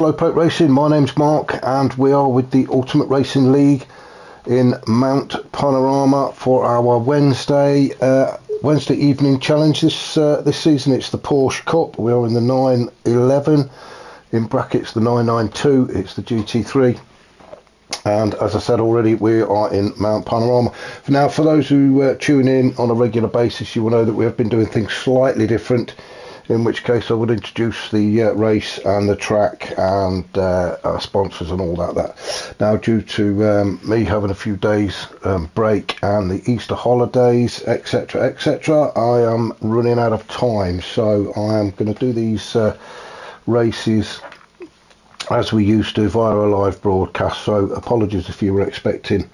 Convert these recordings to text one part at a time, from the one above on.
L2 Racing, my name's Mark and we are with the Ultimate Racing League in Mount Panorama for our Wednesday evening challenge. This season it's the Porsche Cup. We are in the 911, in brackets the 992, it's the GT3, and as I said already, we are in Mount Panorama. Now, for those who tune in on a regular basis, you will know that we have been doing things slightly different, in which case I would introduce the race and the track and our sponsors and all that. Now, due to me having a few days break and the Easter holidays, etc, etc, I am running out of time, so I am going to do these races as we used to via a live broadcast. So apologies if you were expecting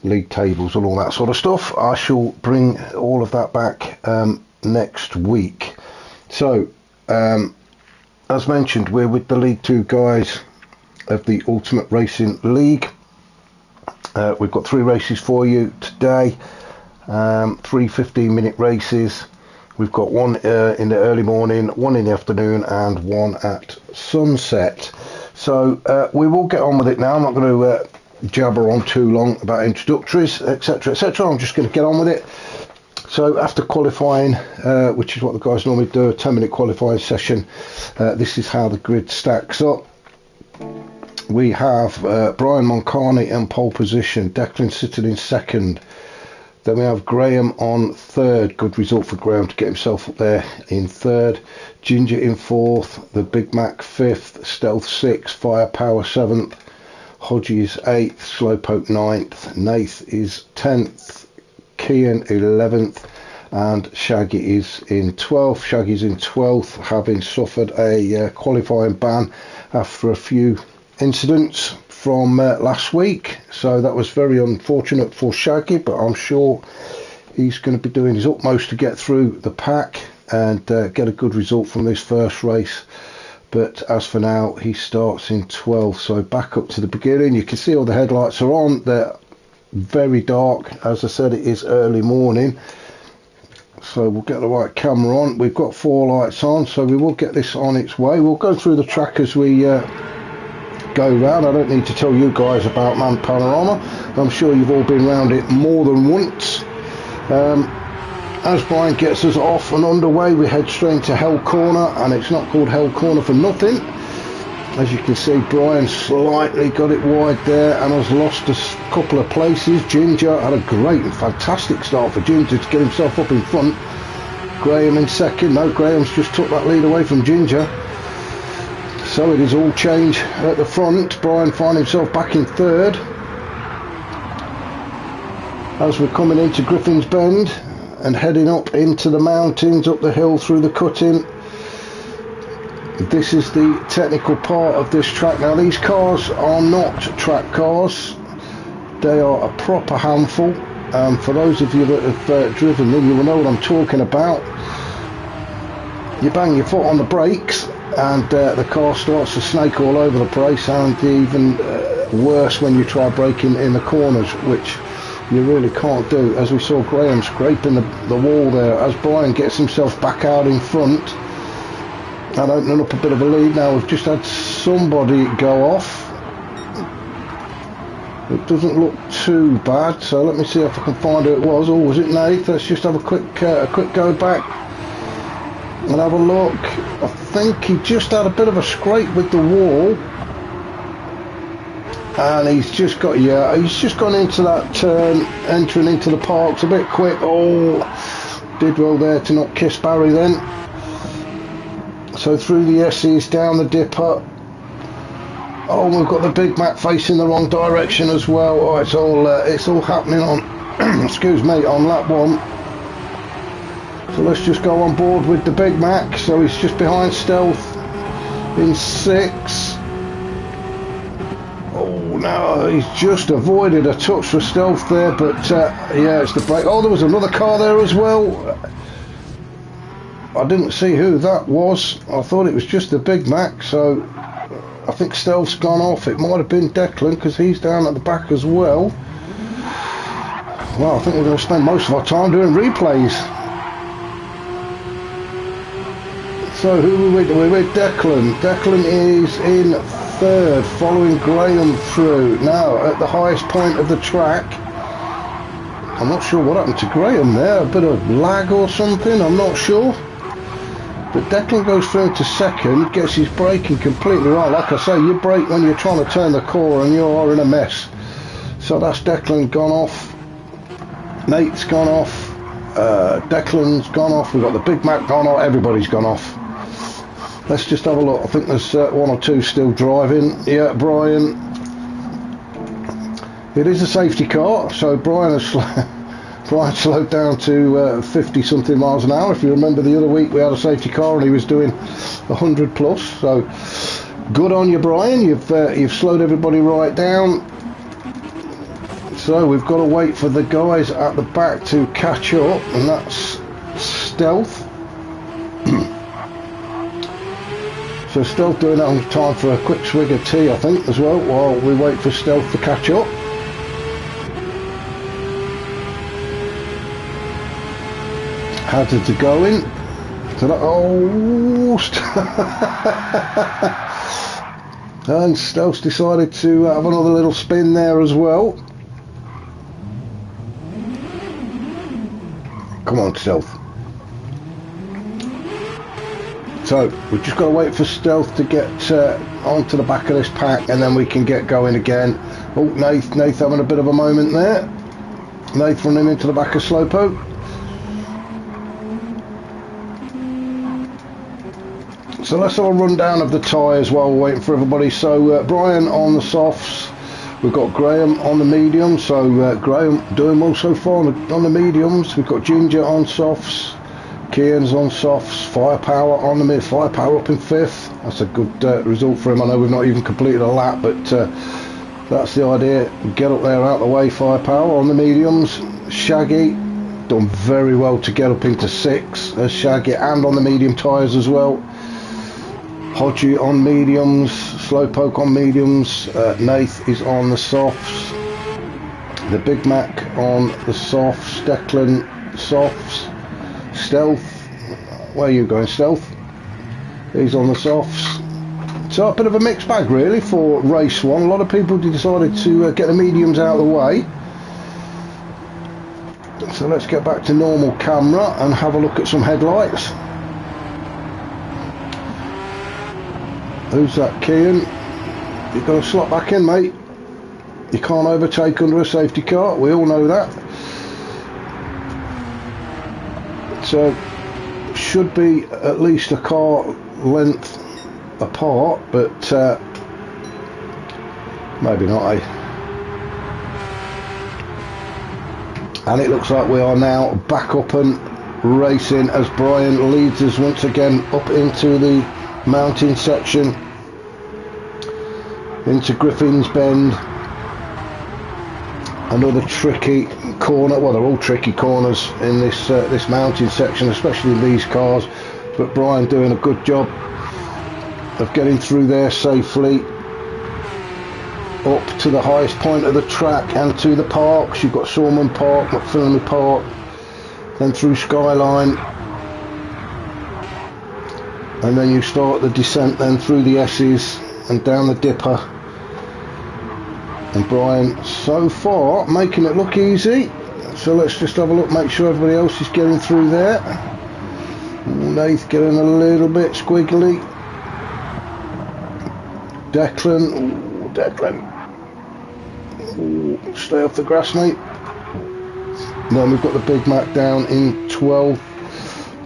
league tables and all that sort of stuff. I shall bring all of that back next week. So, as mentioned, we're with the League 2 guys of the Ultimate Racing League. We've got 3 races for you today, 3 15-minute races. We've got one in the early morning, one in the afternoon, and one at sunset. So we will get on with it now. I'm not going to jabber on too long about introductories, etc, etc. I'm just going to get on with it. So after qualifying, which is what the guys normally do, a 10-minute qualifying session, this is how the grid stacks up. We have Brian Moncani in pole position, Declan sitting in second. Then we have Graham on third. Good result for Graham to get himself up there in third. Ginger in fourth, the Big Mac fifth, Stealth sixth, Firepower seventh, Hodges eighth, Slowpoke ninth, Nath is 10th, Kian 11th, and Shaggy is in 12th. Shaggy's in 12th, having suffered a qualifying ban after a few incidents from last week. So that was very unfortunate for Shaggy, but I'm sure he's going to be doing his utmost to get through the pack and get a good result from this first race. But as for now, he starts in 12th. So back up to the beginning. You can see all the headlights are on. They're very dark. As I said, it is early morning, so we'll get the right camera on. We've got 4 lights on, so we will get this on its way. We'll go through the track as we go round. I don't need to tell you guys about Mount Panorama. I'm sure you've all been round it more than once. As Brian gets us off and underway, we head straight to Hell Corner, and it's not called Hell Corner for nothing. As you can see, Brian slightly got it wide there and has lost a couple of places. Ginger had a great and fantastic start for Ginger to get himself up in front. Graham in second. No, Graham's just took that lead away from Ginger. So it is all change at the front. Brian finds himself back in third. As we're coming into Griffin's Bend and heading up into the mountains, up the hill through the cutting. This is the technical part of this track. Now, these cars are not track cars. They are a proper handful. For those of you that have driven them, you will know what I'm talking about. You bang your foot on the brakes and the car starts to snake all over the place, and even worse when you try braking in the corners, which you really can't do. As we saw Graham scraping the wall there, as Brian gets himself back out in front and opening up a bit of a lead. Now we've just had somebody go off. It doesn't look too bad, so let me see if I can find who it was. Oh, was it Nath? Let's just have a quick go back and have a look. I think he just had a bit of a scrape with the wall, and he's just got, yeah, he's just gone into that turn, entering into the parks a bit quick. Oh, did well there to not kiss Barry then. So through the S's, down the dipper. Oh, we've got the Big Mac facing the wrong direction as well. Oh, it's all happening on excuse me, on lap 1. So let's just go on board with the Big Mac. So he's just behind Stealth in 6. Oh no, he's just avoided a touch for Stealth there, but yeah, it's the brake. Oh, there was another car there as well. I didn't see who that was. I thought it was just the Big Mac, so I think Stealth's gone off. It might have been Declan, because he's down at the back as well. Well, I think we're going to spend most of our time doing replays. So who are we with? We're with Declan. Declan is in third, following Graham through. Now, at the highest point of the track, I'm not sure what happened to Graham there. A bit of lag or something, I'm not sure. But Declan goes through into second, gets his braking completely right. Like I say, you brake when you're trying to turn the corner and you are in a mess. So that's Declan gone off. Nate's gone off. Declan's gone off. We've got the Big Mac gone off. Everybody's gone off. Let's just have a look. I think there's one or two still driving. Yeah, Brian. It is a safety car, so Brian slowed down to 50 something miles an hour. If you remember the other week we had a safety car and he was doing 100 plus. So good on you, Brian. You've slowed everybody right down. So we've got to wait for the guys at the back to catch up, and that's Stealth. So Stealth doing that on time for a quick swig of tea, I think, as well, while we wait for Stealth to catch up. How did it go in? And Stealth's decided to have another little spin there as well. Come on, Stealth. So we've just got to wait for Stealth to get onto the back of this pack, and then we can get going again. Oh, Nath having a bit of a moment there. Nath running into the back of Slowpoke. So let's have a rundown of the tyres while we're waiting for everybody. So Brian on the softs. We've got Graham on the mediums. So Graham doing well so far on the mediums. We've got Ginger on softs. Kian's on softs. Firepower on the mid. Firepower up in fifth. That's a good result for him. I know we've not even completed a lap, but that's the idea. Get up there out the way. Firepower on the mediums. Shaggy done very well to get up into sixth as Shaggy, and on the medium tyres as well. Hodgie on mediums. Slowpoke on mediums. Nath is on the softs. The Big Mac on the softs. Declan softs. Stealth, where are you going, Stealth? He's on the softs. So a bit of a mixed bag really for race one. A lot of people decided to get the mediums out of the way. So let's get back to normal camera and have a look at some headlights. Who's that, Kian? You've got to slot back in, mate. You can't overtake under a safety car, we all know that. So should be at least a car length apart, but maybe not, eh? And it looks like we are now back up and racing as Brian leads us once again up into the mountain section, into Griffin's Bend. Another tricky corner. Well, they're all tricky corners in this this mountain section, especially in these cars, but Brian doing a good job of getting through there safely up to the highest point of the track and to the parks. You've got Salmon Park, McPhilly Park, then through Skyline, and then you start the descent then through the S's and down the Dipper. And Brian so far making it look easy. So let's just have a look, make sure everybody else is getting through there. Nath getting a little bit squiggly. Declan, stay off the grass, mate. Then we've got the Big Mac down in 12th.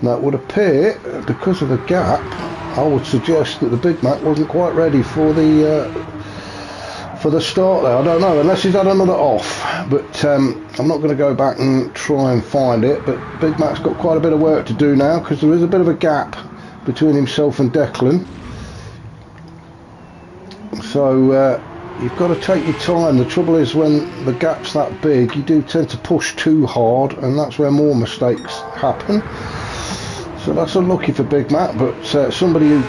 That would appear, because of the gap, I would suggest that the Big Mac wasn't quite ready for the start there. I don't know, unless he's had another off, but I'm not going to go back and try and find it. But Big Mac's got quite a bit of work to do now, because there is a bit of a gap between himself and Declan. So you've got to take your time. The trouble is, when the gap's that big, you do tend to push too hard, and that's where more mistakes happen. So that's unlucky for Big Mac, but somebody who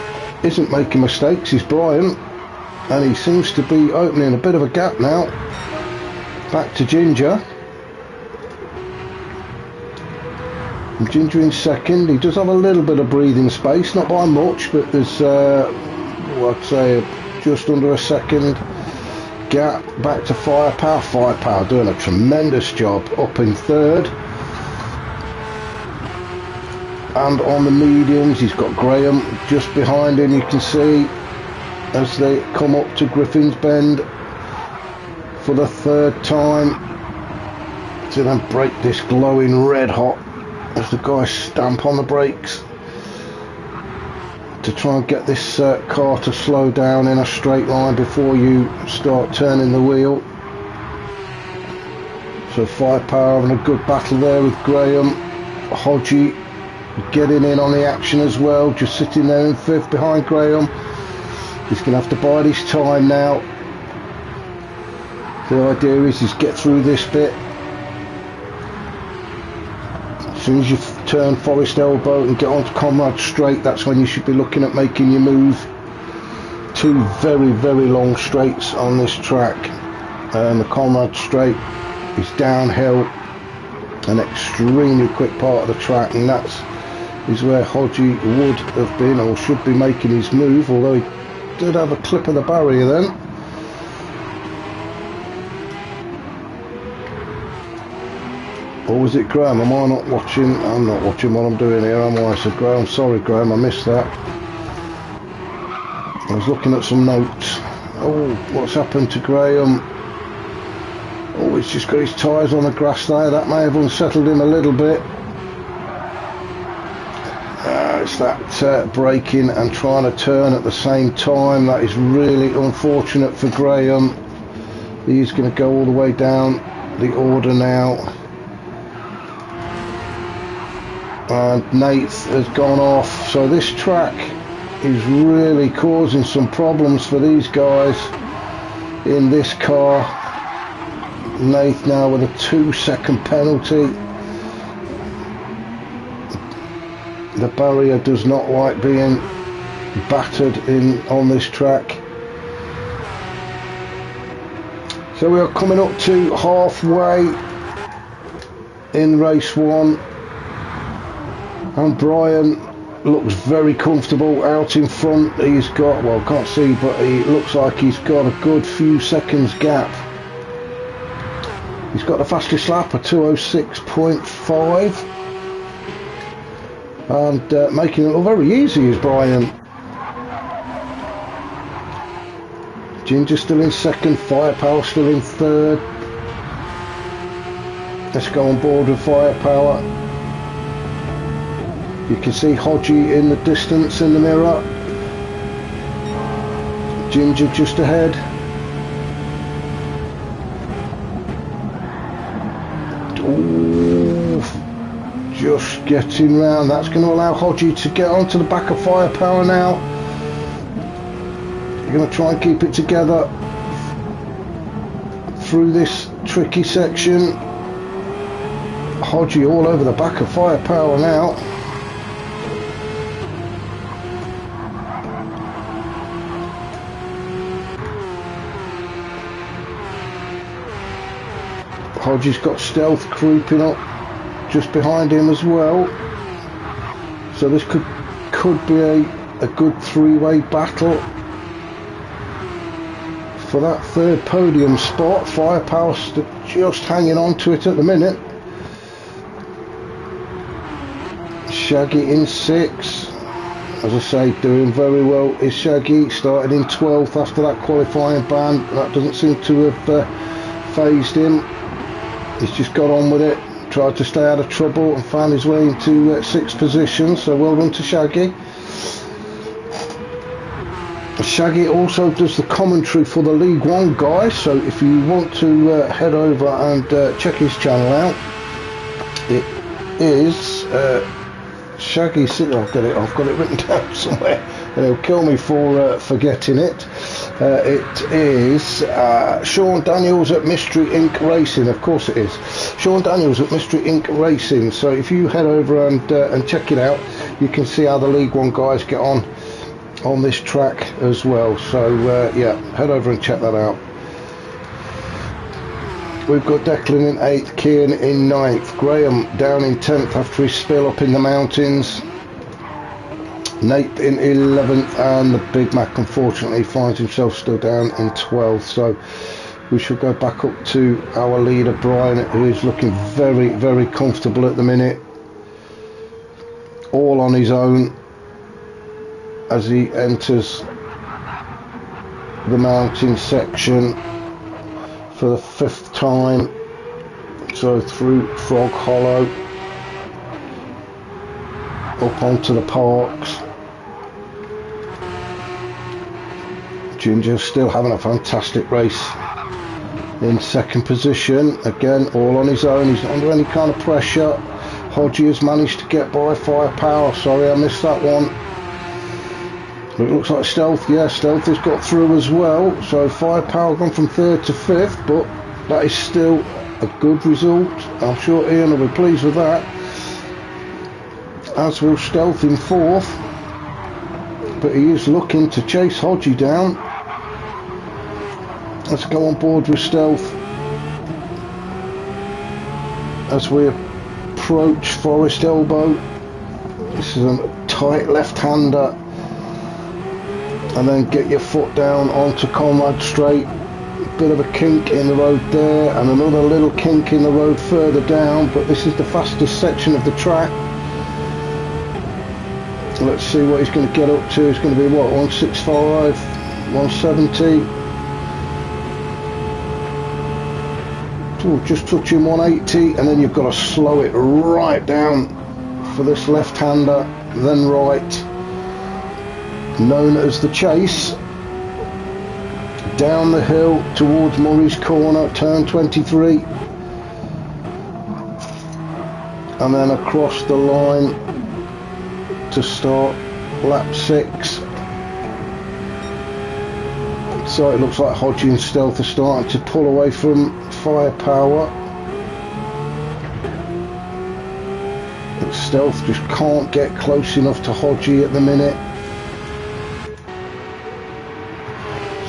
isn't making mistakes is Brian. And he seems to be opening a bit of a gap now. Back to Ginger. And Ginger in second. He does have a little bit of breathing space, not by much, but there's I'd say just under a second gap back to Firepower. Firepower doing a tremendous job up in third. And on the mediums he's got Graham just behind him, you can see, as they come up to Griffin's Bend for the third time, to then break this glowing red hot as the guys stamp on the brakes to try and get this car to slow down in a straight line before you start turning the wheel. So Firepower having a good battle there with Graham. Hodgie getting in on the action as well, just sitting there in fifth behind Graham. He's going to have to bide his time now. The idea is get through this bit. As soon as you turn Forest Elbow and get onto Conrad Straight, that's when you should be looking at making your move. Two very, very long straights on this track, and the Conrad Straight is downhill, an extremely quick part of the track, and that is where Hodgie would have been, or should be, making his move, although he did have a clip of the barrier then. Or was it Graham? Am I not watching? I'm not watching what I'm doing here, am I? I said Graham. Sorry Graham, I missed that. I was looking at some notes. Oh, what's happened to Graham? Oh, he's just got his tyres on the grass there. That may have unsettled him a little bit. It's that braking and trying to turn at the same time. That is really unfortunate for Graham. He's going to go all the way down the order now. And Nate has gone off, so this track is really causing some problems for these guys in this car. Nate now with a 2-second penalty. The barrier does not like being battered in on this track. So we are coming up to halfway in race one. And Brian looks very comfortable out in front. He's got, well, can't see, but he looks like he's got a good few seconds gap. He's got the fastest lap, a 2:06.5, and making it look very easy is Brian. Ginger still in second, Firepower still in third. Let's go on board with Firepower. You can see Hodgie in the distance in the mirror. Ginger just ahead. Ooh, just getting round. That's going to allow Hodgie to get onto the back of Firepower now. You're going to try and keep it together through this tricky section. Hodgie all over the back of Firepower now. Hodgie's got Stealth creeping up just behind him as well, so this could be a good three-way battle for that third podium spot. Firepower just hanging on to it at the minute. Shaggy in 6, as I say, doing very well is Shaggy. Started in 12th after that qualifying ban. That doesn't seem to have phased him. He's just got on with it, tried to stay out of trouble and found his way into 6th position, so well done to Shaggy. Shaggy also does the commentary for the League One guys, so if you want to head over and check his channel out, it is Shaggy. I've got it written down somewhere, and he'll kill me for forgetting it. It is Sean Daniels at Mystery Inc. Racing. Of course it is Sean Daniels at Mystery Inc. Racing. So if you head over and check it out, you can see how the League One guys get on this track as well. So yeah, head over and check that out. We've got Declan in 8th, Kian in 9th, Graham down in 10th after his spill up in the mountains, Nate in 11th, and the Big Mac unfortunately finds himself still down in 12th. So we shall go back up to our leader Brian, who is looking very, very comfortable at the minute, all on his own as he enters the mountain section for the 5th time. So through Frog Hollow up onto the parks. Ginger's still having a fantastic race in 2nd position, again all on his own. He's not under any kind of pressure. Hodgie has managed to get by Firepower. Sorry I missed that one. But it looks like Stealth, yeah, Stealth has got through as well. So Firepower gone from 3rd to 5th, but that is still a good result. I'm sure Ian will be pleased with that. As will Stealth in 4th. But he is looking to chase Hodgie down. Let's go on board with Stealth as we approach Forest Elbow. This is a tight left-hander. And then get your foot down onto Conrad Straight. Bit of a kink in the road there, and another little kink in the road further down, but this is the fastest section of the track. Let's see what he's going to get up to. It's going to be what, 165, 170. Ooh, just touching 180, and then you've got to slow it right down for this left-hander, then right. Known as the Chase, down the hill towards Murray's Corner, turn 23, and then across the line to start lap 6. So it looks like Hodgie and Stealth are starting to pull away from Firepower. But Stealth just can't get close enough to Hodgie at the minute.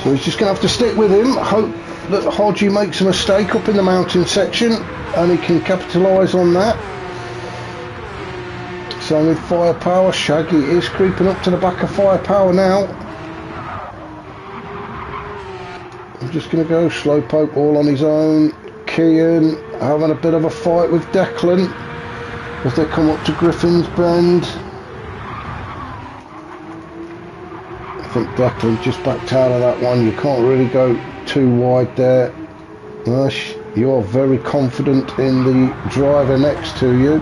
So he's just going to have to stick with him, hope that Hodgie makes a mistake up in the mountain section and he can capitalise on that. Same with Firepower. Shaggy is creeping up to the back of Firepower now. I'm just going to go Slowpoke all on his own. Kian having a bit of a fight with Declan as they come up to Griffin's Bend. I think Declan just backed out of that one. You can't really go too wide there. You're very confident in the driver next to you.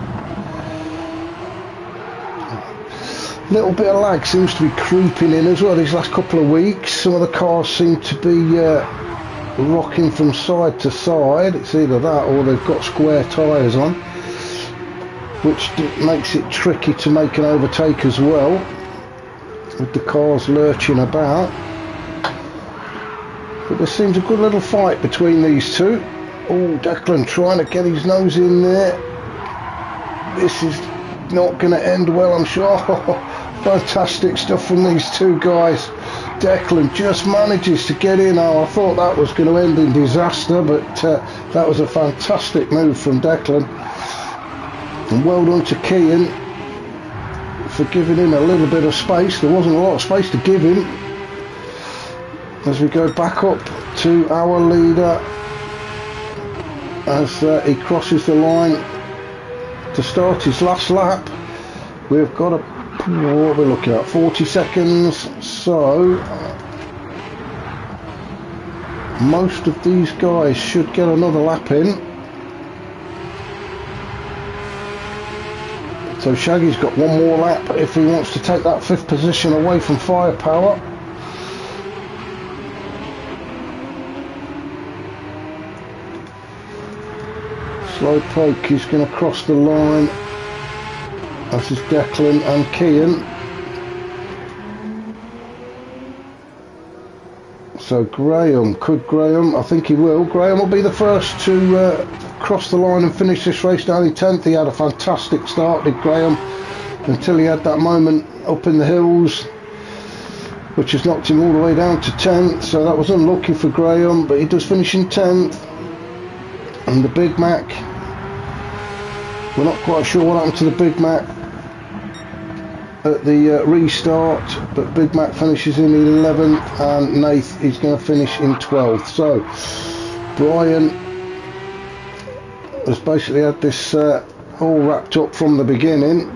Little bit of lag seems to be creeping in as well these last couple of weeks. Some of the cars seem to be rocking from side to side. It's either that or they've got square tyres on, which makes it tricky to make an overtake as well, with the cars lurching about. But there seems a good little fight between these two. Oh, Declan trying to get his nose in there. This is not going to end well, I'm sure. Fantastic stuff from these two guys. Declan just manages to get in. Oh, I thought that was going to end in disaster, but that was a fantastic move from Declan. And well done to Kian for giving him a little bit of space. There wasn't a lot of space to give him. As we go back up to our leader as he crosses the line to start his last lap. We've got what are we looking at, 40 seconds, so most of these guys should get another lap in. So Shaggy's got one more lap if he wants to take that 5th position away from Firepower. Slowpoke is going to cross the line. This is Declan and Kian. So Graham, I think he will. Graham will be the first to cross the line and finish this race down in 10th. He had a fantastic start, did Graham, until he had that moment up in the hills, which has knocked him all the way down to 10th. So that was unlucky for Graham, but he does finish in 10th. And the Big Mac, we're not quite sure what happened to the Big Mac at the restart, but Big Mac finishes in 11th and Nath is going to finish in 12th. So Brian has basically had this all wrapped up from the beginning.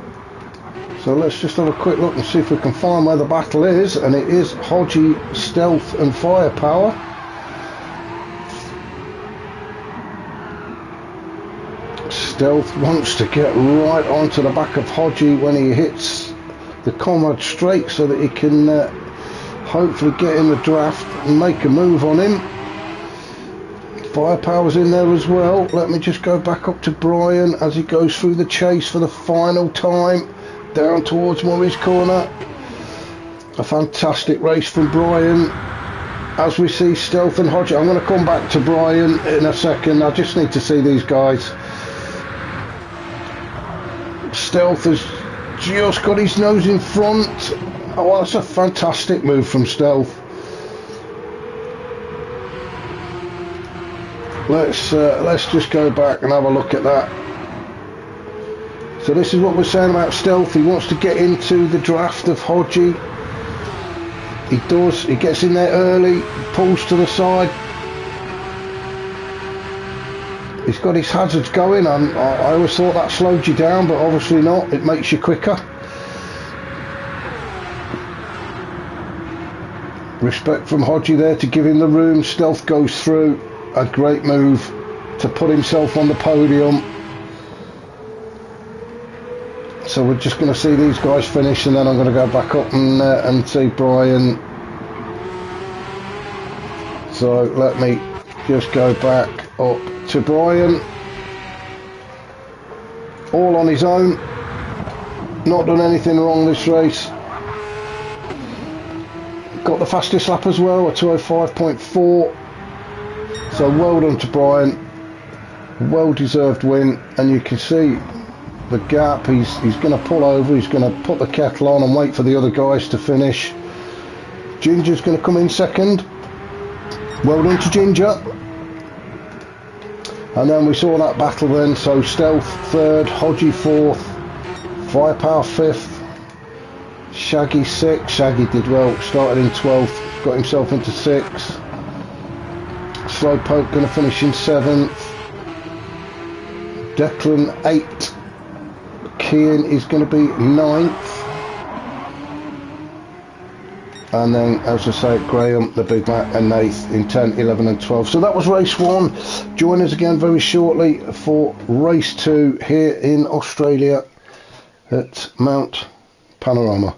So let's just have a quick look and see if we can find where the battle is, and it is Hodgie, Stealth and Firepower. Stealth wants to get right onto the back of Hodgie when he hits the Comrade straight so that he can hopefully get in the draft and make a move on him. Firepower's in there as well. Let me just go back up to Brian as he goes through the chase for the final time down towards Murray's Corner. A fantastic race from Brian as we see Stealth and Hodgie. I'm going to come back to Brian in a second. I just need to see these guys. Stealth has just got his nose in front. Oh, that's a fantastic move from Stealth. Let's just go back and have a look at that. So this is what we're saying about Stealth. He wants to get into the draft of Hodgie. He does. He gets in there early, pulls to the side. He's got his hazards going, and I always thought that slowed you down, but obviously not. It makes you quicker. Respect from Hodgie there to give him the room. Stealth goes through. A great move to put himself on the podium. So we're just going to see these guys finish, and then I'm going to go back up and see Brian. So let me just go back up to Brian. All on his own. Not done anything wrong this race. Got the fastest lap as well, a 2:05.4. So well done to Brian. Well deserved win, and you can see the gap. He's going to pull over. He's going to put the kettle on and wait for the other guys to finish. Ginger's going to come in second. Well done to Ginger. And then we saw that battle then. So Stealth third, Hodgie fourth, Firepower fifth, Shaggy sixth. Shaggy did well. Started in 12th, got himself into 6th. Slowpoke going to finish in 7th. Declan 8th. Kian is going to be 9th. And then, as I say, Graham, the Big Mac and Nath in 10, 11 and 12. So that was race 1. Join us again very shortly for race 2 here in Australia at Mount Panorama.